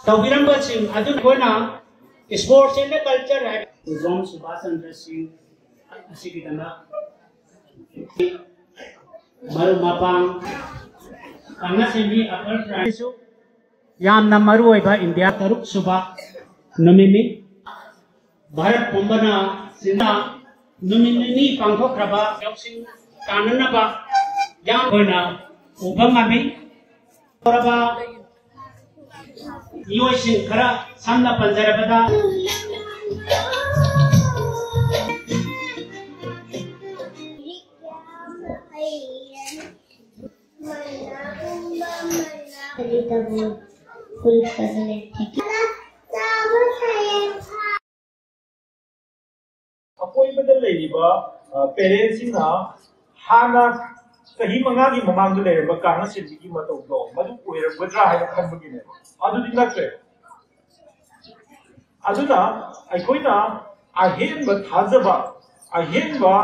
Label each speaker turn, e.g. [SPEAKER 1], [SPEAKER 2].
[SPEAKER 1] तौबिरंबसिंग अदुन कोना sports and culture है zone Subhash Chandra Singh असिगी दना मरु मपांग कांगा सेमी अपर प्राइसु यामना मरु ओइबा इंडिया तरुक सुबा नमिनी भारत पुंबना सिना नमिनी पांथोख्रबा यौसिंग काननबा याम होना उबंगामी परबा योसिंग खरा सामना पंजरबदा
[SPEAKER 2] फुल फैसिलिटी
[SPEAKER 3] अकोई बदल लेबा पेरेंट्स सिंहा हाना कही मंगागी ममांग दे लेबा कांगा सिंजी मतौ दो मदु ओइरबद्रा हाय खनबगिने अदुदि नत्रे अदुना अकोइना अहेन ब थाजबा अहेन ब